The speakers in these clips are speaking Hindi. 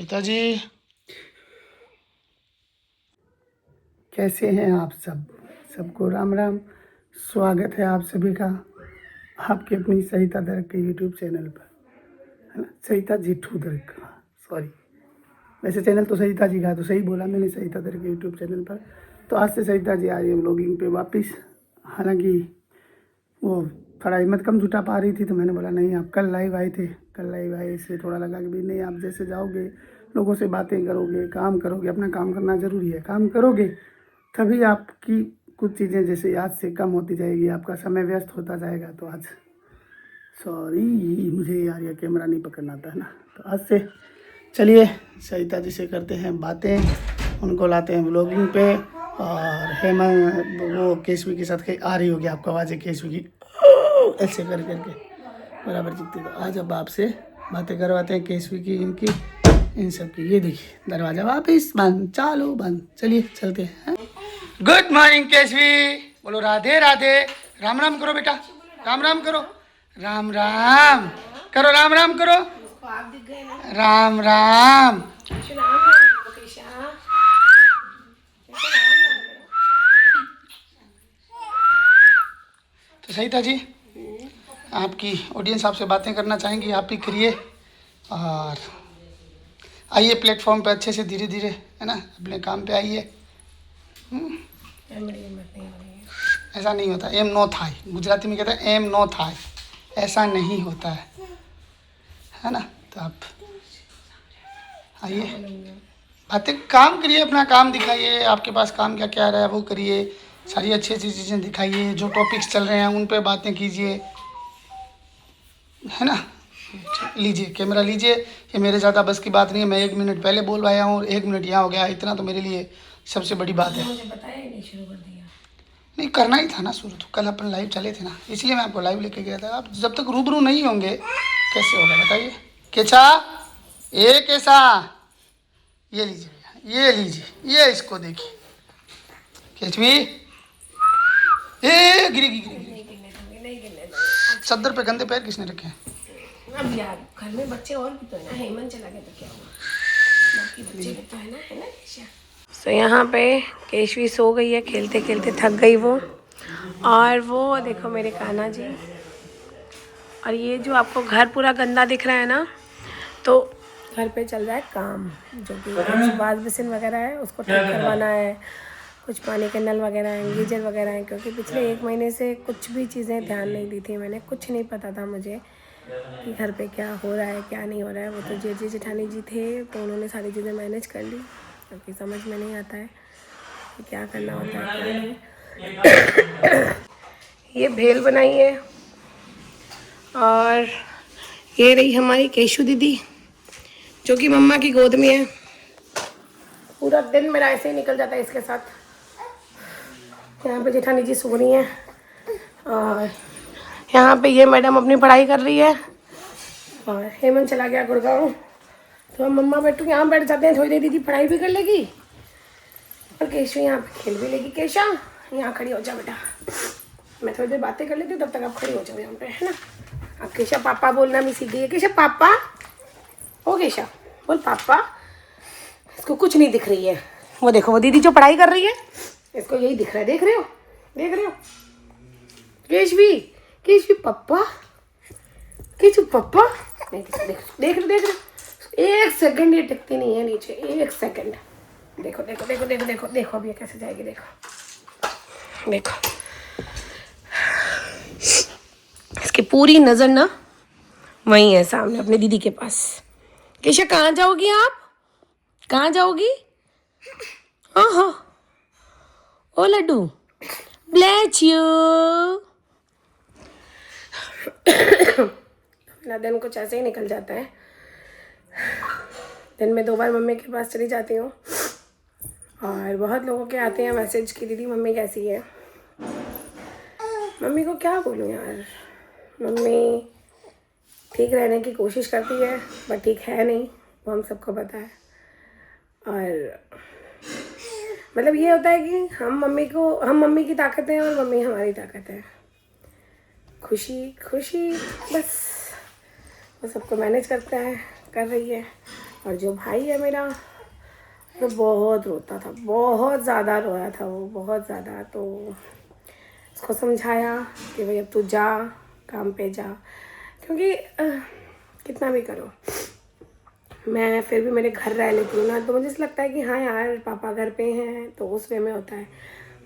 पिताजी कैसे हैं आप सब? सबको राम राम। स्वागत है आप सभी का आपके अपनी सरिता दर्ग के यूट्यूब चैनल पर, है ना। सरिता जेठू दर्ग का, सॉरी, वैसे चैनल तो सरिता जी का, तो सही बोला मैंने, सरिता दर्ग के यूट्यूब चैनल पर। तो आज से सरिता जी आ रही है व्लॉगिंग पे वापस। हालांकि वो थोड़ा हिम्मत कम जुटा पा रही थी, तो मैंने बोला नहीं, आप कल लाइव आए थे, कल लाइव आए, इससे थोड़ा लगा कि भाई नहीं, आप जैसे जाओगे, लोगों से बातें करोगे, काम करोगे, अपना काम करना ज़रूरी है, काम करोगे तभी आपकी कुछ चीज़ें जैसे आज से कम होती जाएगी, आपका समय व्यस्त होता जाएगा। तो आज सॉरी, मुझे यार ये कैमरा नहीं पकड़ना आता है ना। तो आज से चलिए सरिता जी से करते हैं बातें, उनको लाते हैं व्लॉगिंग पे। और हेमंत वो केशवी के साथ कहीं आ रही होगी, आपको आवाज़ है केशवी की ऐसे कर करके बराबर जीतती। तो आज अब आपसे बातें करवाते हैं केशवी की, इनकी, इन सब की। ये देखिए दरवाज़ा वापस बंद, चालू बंद। चलिए चलते हैं। गुड मॉर्निंग केशवी, बोलो राधे राधे। राम राम करो बेटा, राम राम करो, राम राम करो, राम राम करो, राम राम। तो सरिता जी, आपकी ऑडियंस आपसे बातें करना चाहेंगी, आप भी करिए। और आइए प्लेटफॉर्म पे अच्छे से, धीरे धीरे, है ना, अपने काम पे आइए। ऐसा नहीं होता, एम नो थाय, गुजराती में कहते हैं एम नो थाय, ऐसा नहीं होता है ना। तो आप आइए, बातें, काम करिए, अपना काम दिखाइए, आपके पास काम क्या क्या रहा है वो करिए, सारी अच्छी अच्छी चीज़ें दिखाइए, जो टॉपिक्स चल रहे हैं उन पे बातें कीजिए, है ना। लीजिए कैमरा लीजिए, ये मेरे ज़्यादा बस की बात नहीं है, मैं 1 मिनट पहले बोल पाया हूँ और 1 मिनट यहाँ हो गया, इतना तो मेरे लिए सबसे बड़ी बात है। मुझे बताया नहीं, शुरू कर दिया, नहीं करना ही था ना शुरू, तो कल अपन लाइव चले थे ना, इसलिए मैं आपको लाइव लेके गया था। आप जब तक रूबरू नहीं होंगे कैसे होगा बताइए। केचा, ए कैसा, ये लीजिए भैया, ये लीजिए, ये इसको देखिए केचवी, ए गिरी सदर पे गंदे पैर किसने रखे हैं? अब यार घर में बच्चे और भी तो है ना, हेमंत चला गया तो क्या हुआ, बाकी बच्चे भी तो है ना सो यहाँ पे केशवी सो गई है, खेलते खेलते थक गई वो। और वो देखो मेरे कान्हा जी। और ये जो आपको घर पूरा गंदा दिख रहा है ना, तो घर पे चल रहा है काम, जो कि कुछ वाश बेसिन वगैरह है उसको ठीक करवाना है, कुछ पानी के नल वगैरह हैं, गीजर वगैरह हैं, क्योंकि पिछले 1 महीने से कुछ भी चीज़ें ध्यान नहीं दी थी मैंने, कुछ नहीं पता था मुझे कि घर पे क्या हो रहा है क्या नहीं हो रहा है। वो तो जेठी जेठानी जी थे, तो उन्होंने सारी चीज़ें मैनेज कर ली, क्योंकि समझ में नहीं आता है कि क्या करना होता है क्या नहीं। ये भेल बनाई है, और ये रही हमारी केशु दीदी, जो कि मम्मा की गोद में है। पूरा दिन मेरा ऐसे ही निकल जाता है इसके साथ। यहाँ पे जेठानी जी सो रही हैं, और यहाँ पे ये मैडम अपनी पढ़ाई कर रही है, और हेमंत चला गया गुड़गांव। तो हम मम्मा बैठू यहाँ बैठ जाते हैं, थोड़ी देर दीदी पढ़ाई भी कर लेगी और केशव यहाँ पे खेल भी लेगी। केशा यहाँ खड़ी हो जाओ बेटा, मैं थोड़ी देर बातें कर लेती हूँ, तब तक आप खड़ी हो जाओ यहाँ पे, है ना। अब केशा पापा बोलना भी सीख गई है। केशा पापा, ओ केशा बोल पापा। इसको कुछ नहीं दिख रही है, वो देखो वो दीदी जो पढ़ाई कर रही है, इसको यही दिख रहा है, देख रहे हो, देख रहे हो। केशवी, केशवी पापा, केशव पापा, देख देख देख रहे, एक सेकंड ये टिकती नहीं है नीचे, एक सेकंड। देखो देखो देखो देखो देखो देखो अभी ये कैसे जाएगी, देखो देखो। इसकी पूरी नजर ना वहीं है सामने अपने दीदी के पास। केशा कहाँ जाओगी आप, कहाँ जाओगी? हाँ हाँ, ओ लड्डू, ब्लेच यू। मेरा दिन कुछ ऐसे ही निकल जाता है। दिन में 2 बार मम्मी के पास चली जाती हूँ, और बहुत लोगों के आते हैं मैसेज कि दीदी मम्मी कैसी है। मम्मी को क्या बोलूँ यार, मम्मी ठीक रहने की कोशिश करती है, बट ठीक है नहीं, वो हम सबको पता है। और मतलब ये होता है कि हम मम्मी की ताकत है और मम्मी हमारी ताकत है। खुशी खुशी बस वो सबको मैनेज करता है, कर रही है। और जो भाई है मेरा वो बहुत रोता था, बहुत ज़्यादा रोया था वो, बहुत ज़्यादा। तो उसको समझाया कि भाई अब तू जा, काम पे जा, क्योंकि कितना भी करो मैं फिर भी मेरे घर रह लेती हूँ ना, तो मुझे ऐसा लगता है कि हाँ यार पापा घर पे हैं तो उस वे में होता है।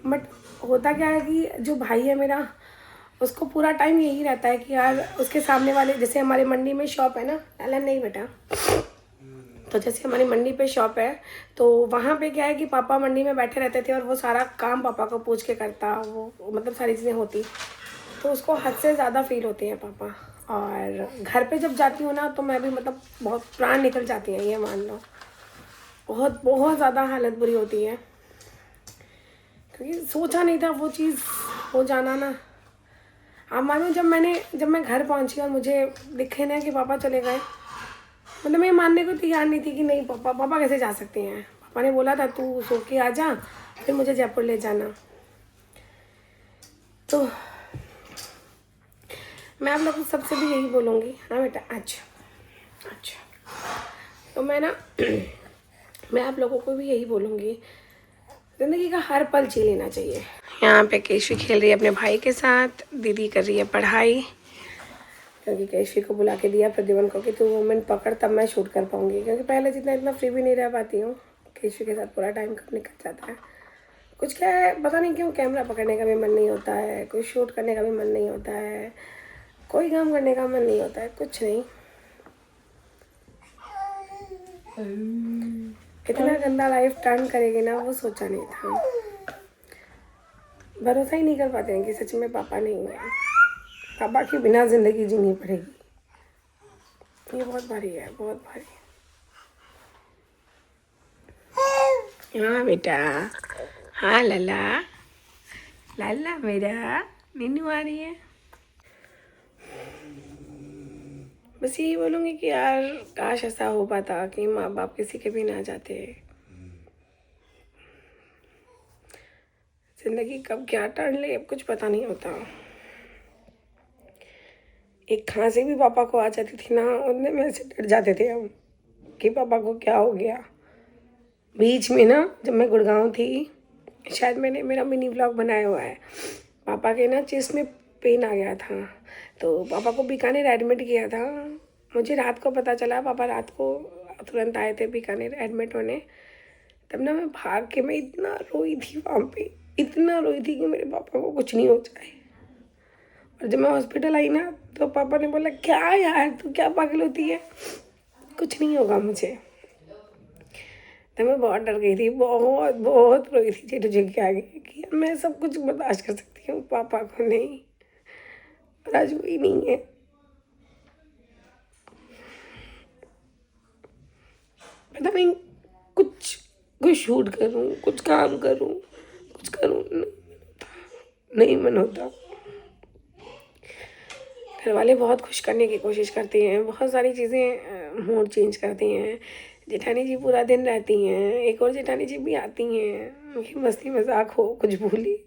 बट होता क्या है कि जो भाई है मेरा, उसको पूरा टाइम यही रहता है कि यार उसके सामने वाले, जैसे हमारे मंडी में शॉप है ना, अलन नहीं बेटा, तो जैसे हमारी मंडी पे शॉप है, तो वहाँ पे क्या है कि पापा मंडी में बैठे रहते थे और वो सारा काम पापा को पूछ के करता, वो मतलब सारी चीज़ें होती, तो उसको हद से ज़्यादा फील होती है पापा। और घर पे जब जाती हूँ ना तो मैं भी मतलब बहुत प्राण निकल जाती है, ये मान लो, बहुत बहुत ज़्यादा हालत बुरी होती है, क्योंकि सोचा नहीं था वो चीज़ हो जाना ना। आप मानो जब मैं घर पहुंची और मुझे दिखे ना कि पापा चले गए, मतलब मैं मानने को तैयार नहीं थी कि नहीं पापा कैसे जा सकते हैं। पापा ने बोला था तू सो के आ जा, फिर मुझे जयपुर ले जाना। तो मैं आप लोग सबसे भी यही बोलूँगी, हाँ बेटा अच्छा अच्छा, तो मैं ना मैं आप लोगों को भी यही बोलूँगी, ज़िंदगी का हर पल जी लेना चाहिए। यहाँ पे केशवी खेल रही है अपने भाई के साथ, दीदी कर रही है पढ़ाई, क्योंकि केशवी को बुला के दिया प्रद्युमन को कि तू मोमेंट पकड़ तब मैं शूट कर पाऊँगी, क्योंकि पहले जितना इतना फ्री भी नहीं रह पाती हूँ। केशवी के साथ पूरा टाइम कब निकल जाता है, कुछ क्या है पता नहीं क्यों, कैमरा पकड़ने का भी मन नहीं होता है, कोई शूट करने का भी मन नहीं होता है, कोई काम करने का मन नहीं होता है, कुछ नहीं। इतना गंदा लाइफ टर्न करेगी ना वो सोचा नहीं था, भरोसा ही नहीं कर पाते हैं कि सच में पापा नहीं है, पापा के बिना ज़िंदगी जीनी पड़ेगी। ये बहुत भारी है, बहुत भारी। हाँ बेटा, हाँ लाला, लाला मेरा नीनू आ रही है। बस यही बोलूँगी कि यार काश ऐसा हो पाता कि माँ बाप किसी के भी ना जाते। ज़िंदगी कब क्या टर्न ले अब कुछ पता नहीं होता। एक खांसी भी पापा को आ जाती थी ना, उतने में से डर जाते थे हम कि पापा को क्या हो गया। बीच में ना जब मैं गुड़गांव थी, शायद मैंने मेरा मिनी व्लॉग बनाया हुआ है, पापा के ना चेस्ट में पेन आ गया था, तो पापा को बीकानेर एडमिट किया था। मुझे रात को पता चला, पापा रात को तुरंत आए थे बीकानेर एडमिट होने। तब ना मैं भाग के मैं इतना रोई थी वहाँ पे, इतना रोई थी कि मेरे पापा को कुछ नहीं हो जाए। और जब मैं हॉस्पिटल आई ना तो पापा ने बोला क्या यार तू क्या पागल होती है, कुछ नहीं होगा मुझे। तो मैं बहुत डर गई थी, बहुत बहुत रोई थी जेठू जी के आगे कि मैं सब कुछ बर्दाश्त कर सकती हूँ, पापा को नहीं। और आज वही नहीं है। पता नहीं कुछ कोई शूट करूँ, कुछ काम करूँ, कुछ करूँ, नहीं मन होता। घर वाले बहुत खुश करने की कोशिश करते हैं, बहुत सारी चीज़ें मूड चेंज करती हैं। जेठानी जी पूरा दिन रहती हैं, एक और जेठानी जी भी आती हैं, उनकी मस्ती मजाक हो कुछ भूली,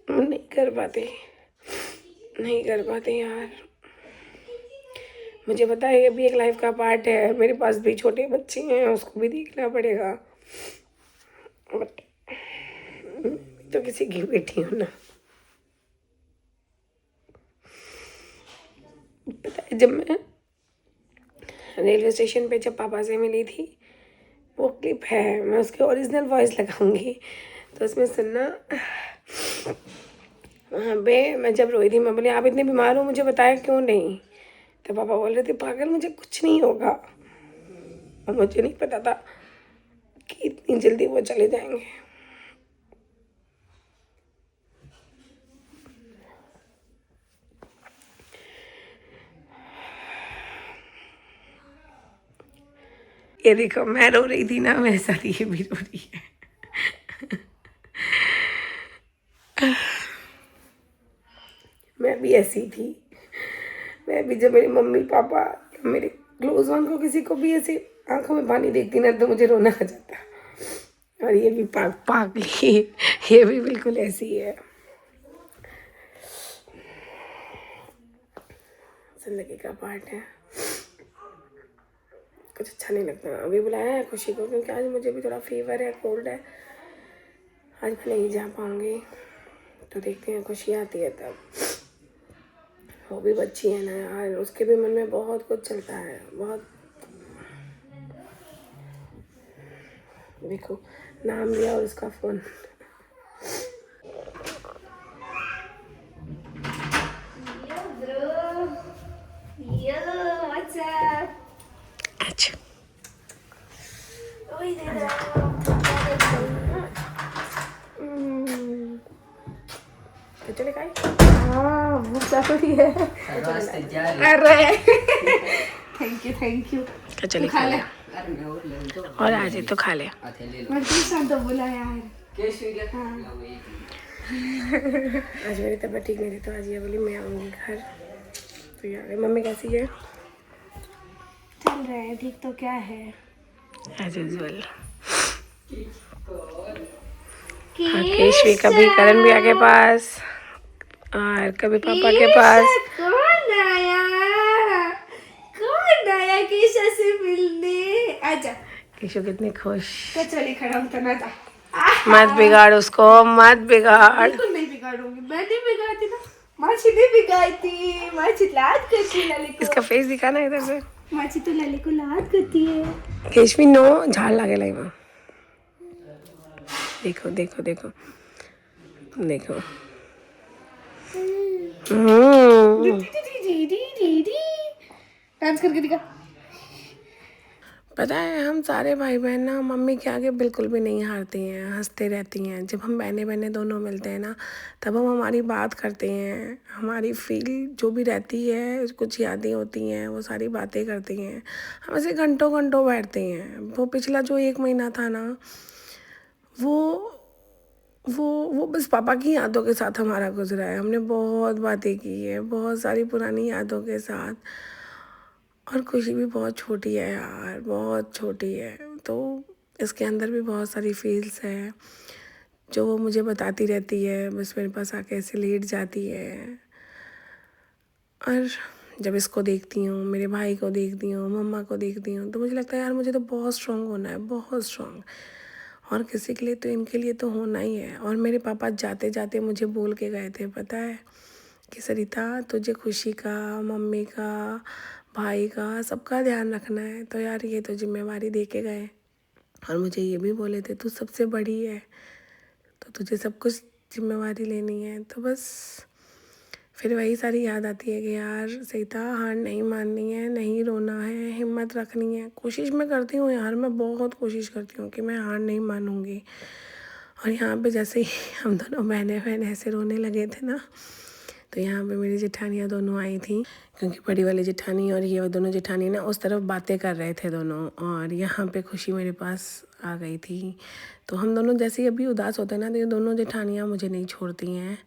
नहीं कर पाते, नहीं कर पाते यार। मुझे पता है ये भी एक लाइफ का पार्ट है, मेरे पास भी छोटे बच्चे हैं, उसको भी देखना पड़ेगा, बट तो किसी की बेटी हूँ ना। पता है जब मैं रेलवे स्टेशन पे जब पापा से मिली थी, वो क्लिप है, मैं उसके ओरिजिनल वॉइस लगाऊंगी तो उसमें सुनना। वहाँ पे मैं जब रोई थी, मैं बोली आप इतने बीमार हो मुझे बताया क्यों नहीं, तो पापा बोल रहे थे पागल मुझे कुछ नहीं होगा। और मुझे नहीं पता था कि इतनी जल्दी वो चले जाएंगे। ये देखो मैं रो रही थी ना, मेरे साथ ये भी रो रही है। मैं भी ऐसी थी, मैं भी जब मेरे मम्मी पापा या मेरे क्लोज वन को किसी को भी ऐसे आंखों में पानी देखती ना तो मुझे रोना आ जाता। और ये भी पागली, ये भी बिल्कुल ऐसी है। जिंदगी का पार्ट है। कुछ अच्छा नहीं लगता। अभी बुलाया है खुशी को क्योंकि आज मुझे भी थोड़ा फीवर है, कोल्ड है, आज मैं नहीं जा पाऊँगी। तो देखते हैं खुशी आती है तब। वो भी बच्ची है ना यार, उसके भी मन में बहुत कुछ चलता है, बहुत। देखो नाम लिया और उसका फ़ोन। अच्छा चले खाई। हाँ भूख जरूरी है। अरे थैंक यू। चले खा ले और आज ही तो खा ले। तो बोला यार आज मेरी तबीयत ठीक नहीं थी तो आज ये बोली मैं आऊँगी घर। तो यार मम्मी कैसी है? चल रहा है ठीक, तो क्या है एज यूजुअल। केशवी कभी करण भैया के पास और कभी पापा के पास। कौन आया केशव से मिलने? आजा। केशव कितनी खुश। चलिए खड़ा होता ना था। मत बिगाड़ उसको, मत बिगाड़। बिल्कुल नहीं बिगाड़ूंगी, मैं नहीं बिगाड़ती ना। माची नहीं बिगाड़ती, माची लाड करती है लली को। इसका फेस दिखाना इधर से। माची तो लली को लाड करती है। केशवी नो झाड़ लगे लगे। देखो देखो देखो देखो। डांस करके दिखा। पता है हम सारे भाई बहन ना मम्मी के आगे बिल्कुल भी नहीं हारती हैं, हंसते रहती हैं। जब हम बहनें बहनें दोनों मिलते हैं ना तब हम हमारी बात करते हैं, हमारी फील जो भी रहती है, कुछ यादें होती हैं, वो सारी बातें करती हैं। हम ऐसे घंटों घंटों बैठते हैं। वो पिछला जो 1 महीना था ना वो बस पापा की यादों के साथ हमारा गुजरा है। हमने बहुत बातें की है, बहुत सारी पुरानी यादों के साथ। और खुशी भी बहुत छोटी है यार, बहुत छोटी है, तो इसके अंदर भी बहुत सारी फील्स है जो वो मुझे बताती रहती है। बस मेरे पास आके ऐसे लेट जाती है। और जब इसको देखती हूँ, मेरे भाई को देखती हूँ, मम्मा को देखती हूँ, तो मुझे लगता है यार मुझे तो बहुत स्ट्रॉन्ग होना है, बहुत स्ट्रॉन्ग। और किसी के लिए तो इनके लिए तो होना ही है। और मेरे पापा जाते जाते मुझे बोल के गए थे पता है कि सरिता तुझे खुशी का, मम्मी का, भाई का, सबका ध्यान रखना है। तो यार ये तो जिम्मेवारी दे के गए। और मुझे ये भी बोले थे तू सबसे बड़ी है तो तुझे सब कुछ जिम्मेवारी लेनी है। तो बस फिर वही सारी याद आती है कि यार सरिता हार नहीं माननी है, नहीं रोना है, हिम्मत रखनी है। कोशिश मैं करती हूँ यार, मैं बहुत कोशिश करती हूँ कि मैं हार नहीं मानूंगी। और यहाँ पे जैसे ही हम दोनों बहन ऐसे रोने लगे थे ना तो यहाँ पे मेरी जेठानियाँ दोनों आई थी, क्योंकि बड़ी वाली जेठानी और ये दोनों जेठानी ना उस तरफ बातें कर रहे थे दोनों। और यहाँ पे खुशी मेरे पास आ गई थी। तो हम दोनों जैसे ही अभी उदास होते हैं ना तो ये दोनों जेठानियाँ मुझे नहीं छोड़ती हैं,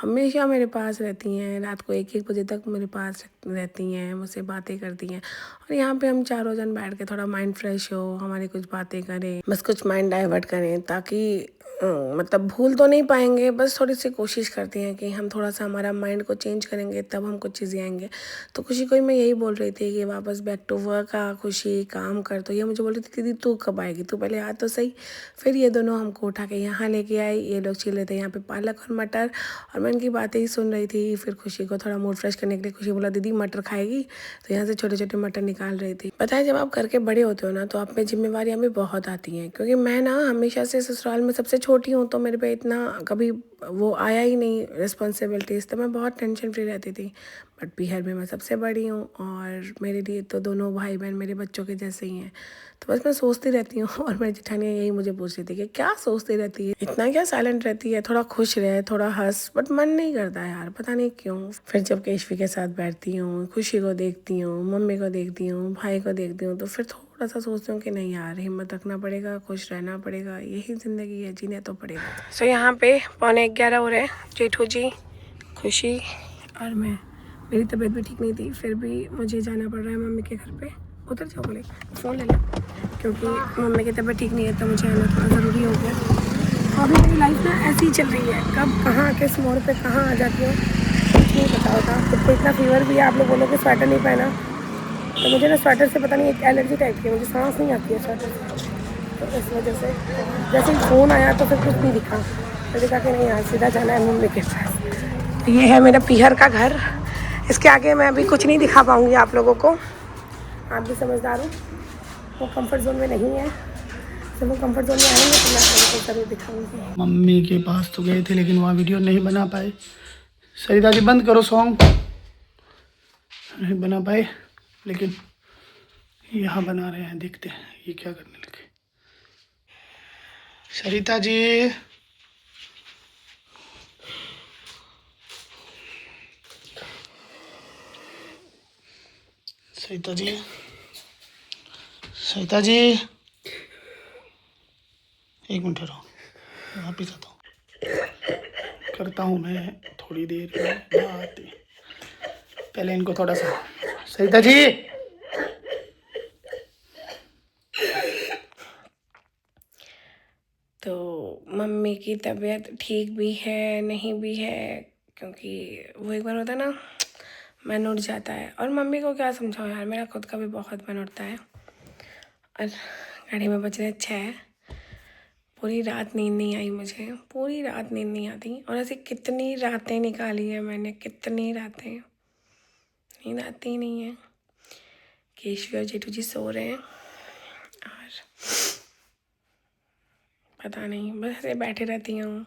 हमेशा मेरे पास रहती हैं। रात को 1-1 बजे तक मेरे पास रहती हैं, मुझसे बातें करती हैं। और यहाँ पे हम चारों जन बैठ के थोड़ा माइंड फ्रेश हो, हमारी कुछ बातें करें, बस कुछ माइंड डाइवर्ट करें, ताकि मतलब भूल तो नहीं पाएंगे, बस थोड़ी सी कोशिश करती हैं कि हम थोड़ा सा हमारा माइंड को चेंज करेंगे तब हम कुछ चीज़ें आएंगे। तो खुशी को ही मैं यही बोल रही थी कि वापस बैक टू वर्क आ खुशी, काम कर। तो ये मुझे बोल रही थी दीदी तू कब आएगी, तू पहले आ तो सही। फिर ये दोनों हमको उठा के यहाँ लेके आई। ये लोग छिल रहे थे यहाँ पे पालक और मटर, और मैं इनकी बातें ही सुन रही थी। फिर खुशी को थोड़ा मूड फ्रेश करने के लिए खुशी बोला दीदी मटर खाएगी, तो यहाँ से छोटे छोटे मटर निकाल रही थी। पता है जब आप घर के बड़े होते हो ना तो आप में जिम्मेवारियाँ भी बहुत आती हैं, क्योंकि मैं ना हमेशा से ससुराल में सबसे छोटी हूँ तो मेरे पे इतना कभी वो आया ही नहीं रिस्पॉन्सिबिलिटीज़, तो मैं बहुत टेंशन फ्री रहती थी। बट बिहार में मैं सबसे बड़ी हूँ और मेरे लिए तो दोनों भाई बहन मेरे बच्चों के जैसे ही हैं। तो बस मैं सोचती रहती हूँ। और मेरी जेठानियाँ यही मुझे पूछ रही थी कि क्या सोचती रहती है, इतना क्या साइलेंट रहती है, थोड़ा खुश रहे, थोड़ा हंस। बट मन नहीं करता यार, पता नहीं क्यों। फिर जब केशवी के साथ बैठती हूँ, खुशी को देखती हूँ, मम्मी को देखती हूँ, भाई को देखती हूँ, तो फिर थोड़ा सा सोचती हूँ कि नहीं यार हिम्मत रखना पड़ेगा, खुश रहना पड़ेगा, यही ज़िंदगी है, जीने तो पड़ेगा। सो यहाँ पे 11:15 हो रहे हैं। जेठू जी, खुशी और मैं, मेरी तबीयत भी ठीक नहीं थी, फिर भी मुझे जाना पड़ रहा है मम्मी के घर पे। उधर जाओ बोले फ़ोन ले लो, क्योंकि मम्मी की तबीयत ठीक नहीं है तो मुझे आना थोड़ा ज़रूरी हो गया। अभी मेरी लाइफ ना ऐसी ही चल रही है, कब कहाँ किस मोड़ पे कहाँ आ जाती है कुछ नहीं पता होता। खुद को इतना फीवर भी है, आप लोग बोलो कि स्वेटर नहीं पहना, तो मुझे ना स्वेटर से पता नहीं एक एलर्जी टाइप की है, मुझे सांस नहीं आती है स्वेटर से, तो इस वजह से जैसे ही फ़ोन आया तो फिर कुछ नहीं दिखा, तो दिखा कि नहीं यार सीधा जाना है मम्मी के पास। ये है मेरा पीहर का घर, इसके आगे मैं अभी कुछ नहीं दिखा पाऊँगी आप लोगों को, आप भी समझदार हो, वो कंफर्ट जोन में नहीं है, जब वो कंफर्ट जोन में आएंगे तो मैं आप लोगों को ज़रूर दिखाऊँगी। मम्मी के पास तो गए थे लेकिन वहाँ वीडियो नहीं बना पाए। सरिता जी बंद करो सॉन्ग, नहीं बना पाए, लेकिन यहाँ बना रहे हैं, देखते हैं ये क्या करने लगे। सरिता जी, सरिता जी, सरिता जी, एक मिनट रहो, वापिस आता हूँ, करता हूँ मैं थोड़ी देर में बात। पहले इनको थोड़ा सा, सरिता जी, तो मम्मी की तबीयत ठीक भी है नहीं भी है, क्योंकि वो एक बार होता है ना मन उठ जाता है, और मम्मी को क्या समझाऊं यार, मेरा खुद का भी बहुत मन उठता है। और घड़ी में बज रहे 6, पूरी रात नींद नहीं आई मुझे, पूरी रात नींद नहीं आती, और ऐसी कितनी रातें निकाली हैं मैंने, कितनी रातें, नींद आती ही नहीं है। केशवी और जेठू जी सो रहे हैं, और पता नहीं बस ऐसे बैठे रहती हूँ,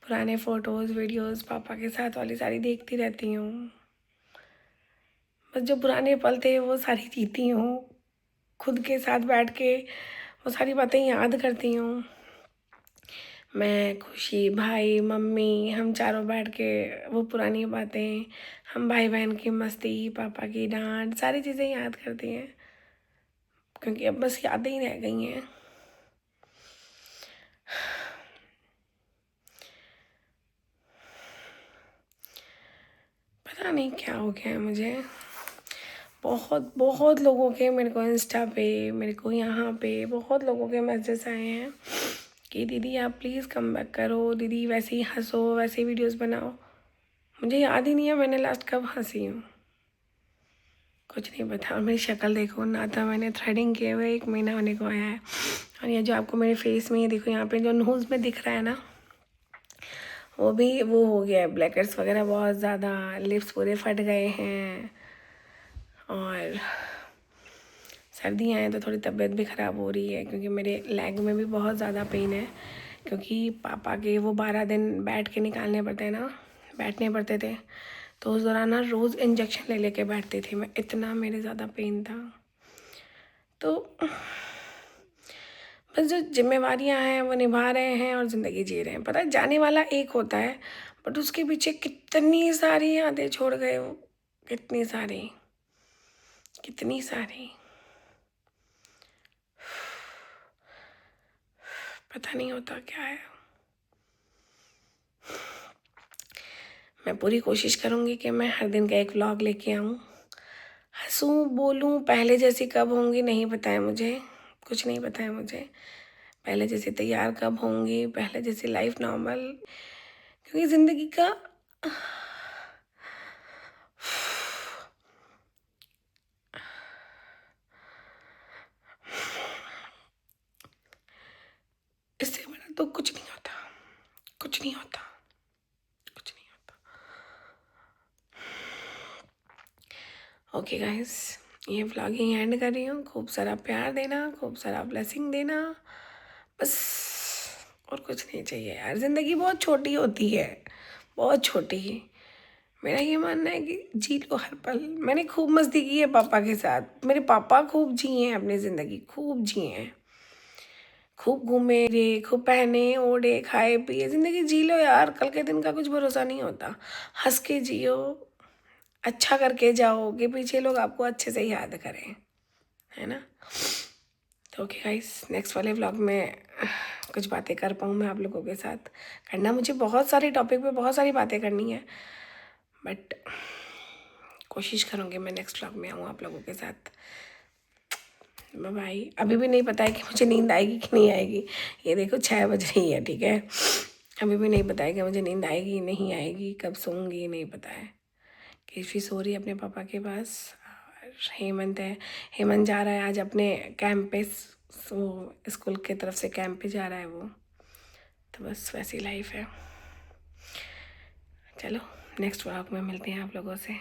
पुराने फ़ोटोज़ वीडियोज़ पापा के साथ वाली सारी देखती रहती हूँ, बस जो पुराने पल थे वो सारी जीती हूँ, खुद के साथ बैठ के वो सारी बातें याद करती हूँ। मैं, खुशी, भाई, मम्मी, हम चारों बैठ के वो पुरानी बातें, हम भाई बहन की मस्ती, पापा की डांट, सारी चीज़ें याद करती हैं, क्योंकि अब बस यादें ही रह गई हैं। पता नहीं क्या हो गया है मुझे, बहुत बहुत लोगों के मेरे को इंस्टा पे, मेरे को यहाँ पे बहुत लोगों के मैसेज आए हैं कि दीदी आप प्लीज़ कम बैक करो, दीदी वैसे ही हंसो, वैसे वीडियोस बनाओ। मुझे याद ही नहीं है मैंने लास्ट कब हंसी हूँ, कुछ नहीं पता। और मेरी शक्ल देखो ना, तो मैंने थ्रेडिंग किए हुए 1 महीना होने को आया है, और ये जो आपको मेरे फेस में ये देखो यहाँ पे जो नोज़ में दिख रहा है ना, वो भी वो हो गया है, ब्लैकर्स वगैरह बहुत ज़्यादा, लिप्स पूरे फट गए हैं, और सर्दियाँ हैं तो थोड़ी तबीयत भी ख़राब हो रही है, क्योंकि मेरे लेग में भी बहुत ज़्यादा पेन है, क्योंकि पापा के वो 12 दिन बैठ के निकालने पड़ते हैं ना, बैठने पड़ते थे, तो उस दौरान ना रोज़ इंजेक्शन ले लेके बैठती थी मैं, इतना मेरे ज़्यादा पेन था। तो बस जो जिम्मेवारियाँ हैं वो निभा रहे हैं और ज़िंदगी जी रहे हैं। पता है जाने वाला एक होता है, बट उसके पीछे कितनी सारी यादें छोड़ गए वो, कितनी सारी, कितनी सारी, पता नहीं होता क्या है। मैं पूरी कोशिश करूँगी कि मैं हर दिन का एक व्लॉग लेके आऊँ, हंसूँ, बोलूँ, पहले जैसी कब होंगी नहीं पता है मुझे, कुछ नहीं पता है मुझे, पहले जैसे तैयार कब होंगी, पहले जैसी लाइफ नॉर्मल, क्योंकि ज़िंदगी का इससे बड़ा तो कुछ नहीं होता, कुछ नहीं होता, कुछ नहीं होता। ओके गाइस, ये व्लॉगिंग एंड कर रही हूँ, खूब सारा प्यार देना, खूब सारा ब्लेसिंग देना, बस और कुछ नहीं चाहिए यार। ज़िंदगी बहुत छोटी होती है, बहुत छोटी। मेरा ये मानना है कि जी लो हर पल। मैंने खूब मस्ती की है पापा के साथ, मेरे पापा खूब जिए हैं अपनी ज़िंदगी, खूब जिए हैं, खूब घूमे फिरे, खूब पहने ओढ़े, खाए पिए, ज़िंदगी जी लो यार, कल के दिन का कुछ भरोसा नहीं होता। हंस के जियो, अच्छा करके जाओ कि पीछे लोग आपको अच्छे से याद करें, है ना। तो ओके गाइस, नेक्स्ट वाले व्लॉग में कुछ बातें कर पाऊँ मैं आप लोगों के साथ, करना मुझे बहुत सारे टॉपिक पे बहुत सारी बातें करनी है, बट कोशिश करूँगी मैं नेक्स्ट व्लॉग में आऊँ आप लोगों के साथ। Bye bye. अभी भी नहीं पता है कि मुझे नींद आएगी कि नहीं आएगी, ये देखो 6 बज रही है, ठीक है, अभी भी नहीं पता है कि मुझे नींद आएगी नहीं आएगी, कब सोऊंगी नहीं पता है। केशवी सो रही है अपने पापा के पास, और हेमंत है। हेमंत जा रहा है आज अपने कैंप पे, वो स्कूल की तरफ से कैंप पे जा रहा है वो। तो बस वैसी लाइफ है। चलो नेक्स्ट व्लॉग में मिलते हैं आप लोगों से।